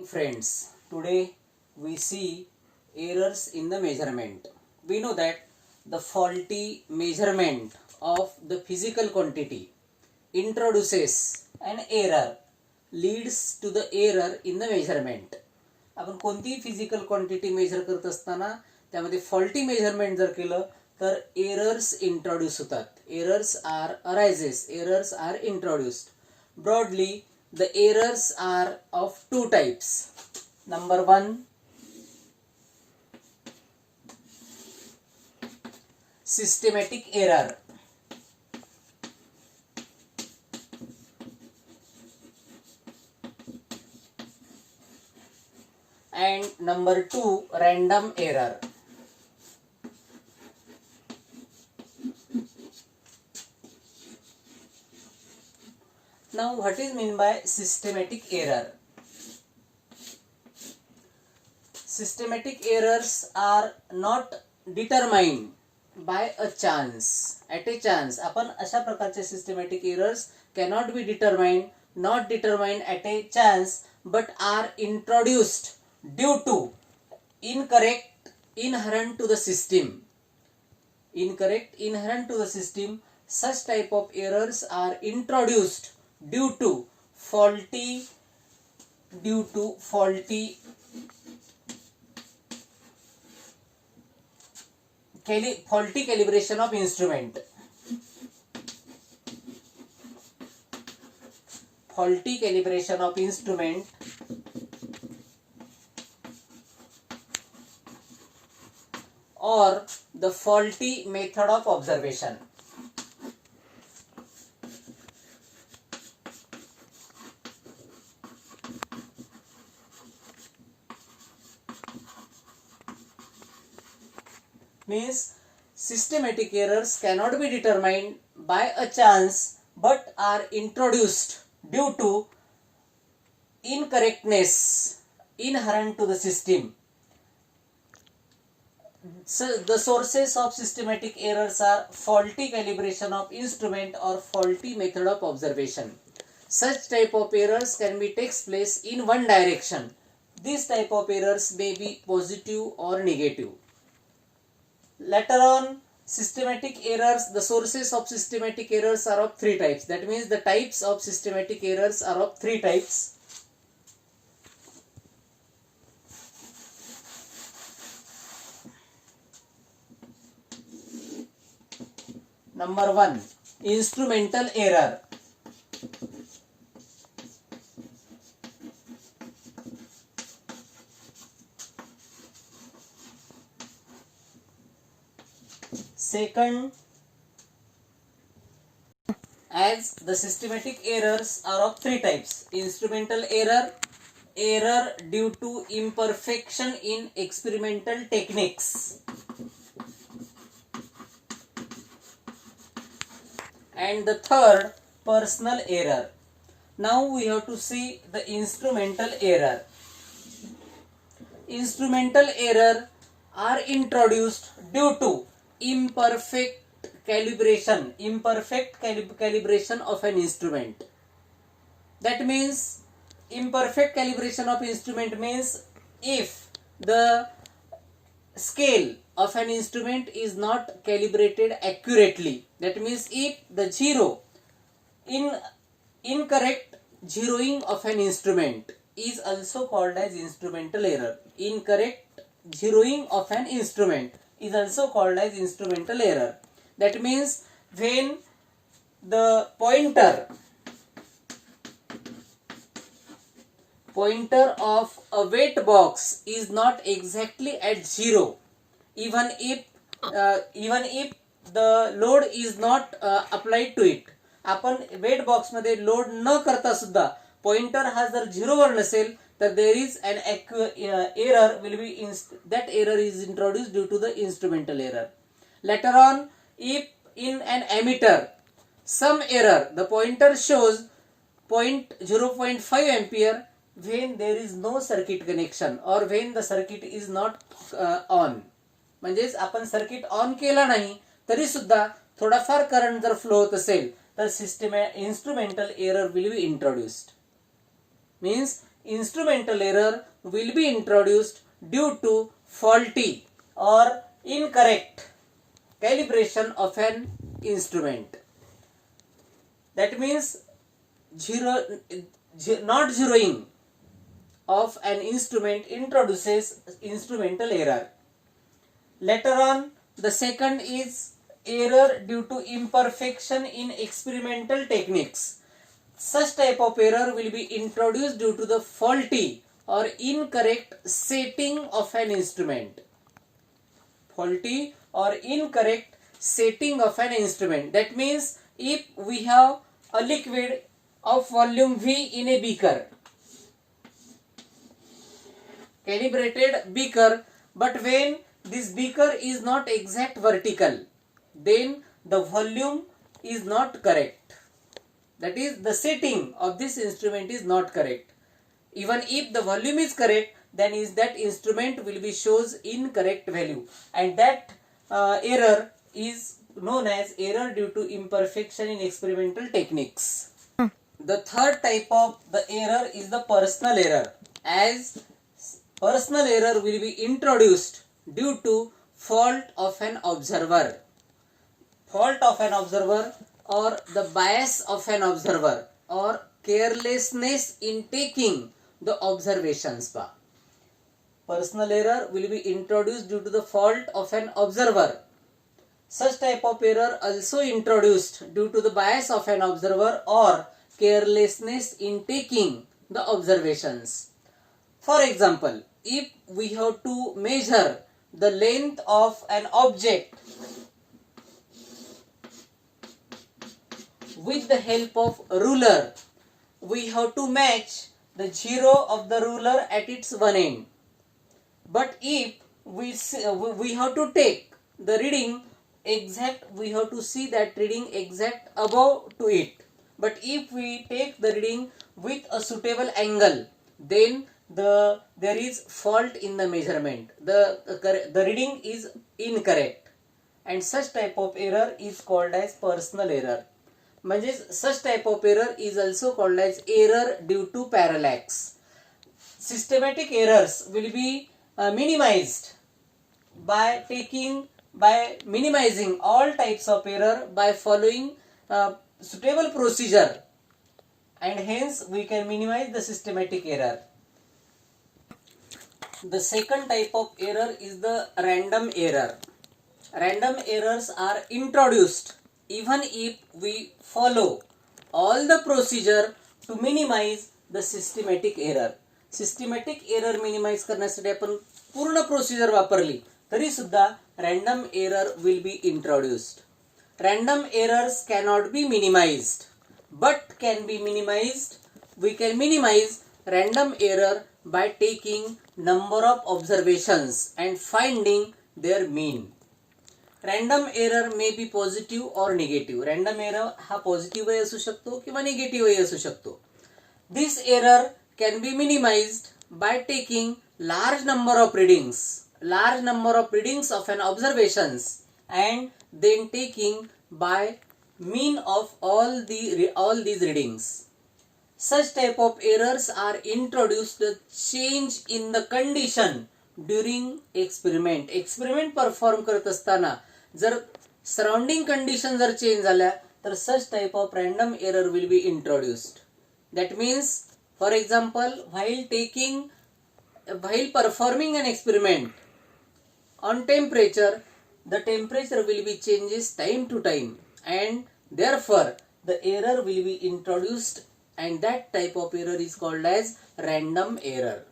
Friends, today we see errors in the measurement. We know that the faulty measurement of the physical quantity introduces an error, leads to the error in the measurement. आपण कोणतीही physical quantity major करत असताना त्यामध्ये faulty measurement जर केलं तर errors introduce होतात. Errors are arises, errors are introduced. Broadly the errors are of two types. Number one, systematic error. And number two, random error. Now, what is meant by systematic error? Systematic errors are not determined by a chance. At a chance, आपण अशा प्रकारचे systematic errors cannot be determined, not determined at a chance, but are introduced due to incorrect inherent to the system. Incorrect inherent to the system. Such type of errors are introduced due to faulty calibration of instrument. Faulty calibration of instrument or the faulty method of observation. Means systematic errors cannot be determined by a chance but are introduced due to incorrectness inherent to the system. So the sources of systematic errors are faulty calibration of instrument or faulty method of observation. Such type of errors can be takes place in one direction. This type of errors may be positive or negative. Later on, systematic errors, the sources of systematic errors are of three types. That means the types of systematic errors are of three types. Number one, instrumental error. Second, as the systematic errors are of three types: instrumental error, error due to imperfection in experimental techniques, and the third, personal error. Now we have to see the instrumental error. Instrumental error are introduced due to imperfect calibration of an instrument. That means imperfect calibration of instrument means if the scale of an instrument is not calibrated accurately. That means if the incorrect zeroing of an instrument is also called as instrumental error. Incorrect zeroing of an instrument is also called as instrumental error. That means when the pointer of a weight box is not exactly at zero, even if the load is not applied to it. आपण wait box मध्ये load न करता सुद्धा pointer हा जर zero वर नसेल तर there is an error will be that error is introduced due to the instrumental error. Later on, if in an ammeter some error, the pointer shows 0.5 ampere when there is no circuit connection or when the circuit is not on. म्हणजेच आपण circuit on केला नाही तरी सुद्धा थोडाफार current जर flow होत असेल तर instrumental error will be introduced. Means instrumental error will be introduced due to faulty or incorrect calibration of an instrument. That means not zeroing of an instrument introduces instrumental error. Later on, the second is error due to imperfection in experimental techniques. Such type of error will be introduced due to the faulty or incorrect setting of an instrument. Faulty or incorrect setting of an instrument. That means if we have a liquid of volume V in a beaker, calibrated beaker, but when this beaker is not exact vertical, then the volume is not correct. That is, the setting of this instrument is not correct. Even if the volume is correct, then is that instrument will be shows incorrect value, and that error is known as error due to imperfection in experimental techniques. The third type of the error is the personal error, as personal error will be introduced due to fault of an observer. Fault of an observer or the bias of an observer or carelessness in taking the observations. Personal error will be introduced due to the fault of an observer. Such type of error also introduced due to the bias of an observer or carelessness in taking the observations. For example, if we have to measure the length of an object with the help of a ruler, we have to match the zero of the ruler at its one end. But if we have to take the reading exact, we have to see that reading exact above to it. But if we take the reading with a suitable angle, then there is fault in the measurement. The reading is incorrect, and such type of error is called as personal error. Such type of error is also called as error due to parallax. Systematic errors will be minimized by minimizing all types of error by following suitable procedure, and hence we can minimize the systematic error. The second type of error is the random error. Random errors are introduced even if we follow all the procedure to minimize the systematic error. Systematic error minimize करण्यासाठी आपण पूर्ण procedure वापरली तरी सुद्धा random error will be introduced. Random errors cannot be minimized, but can be minimized. We can minimize random error by taking number of observations and finding their mean. Random error may be positive or negative. Random error हा positive ही असू शकतो किंवा negative ही असू शकतो. This error can be minimized by taking large number of readings of an observations, and then taking by mean of all these readings. Such type of errors are introduced the change in the condition during experiment. Experiment perform करत असताना जर surrounding condition जर change झाल्या तर such type of random error will be introduced. That means, for example, while performing an experiment on temperature, the temperature will be changes time to time, and therefore the error will be introduced, and that type of error is called as random error.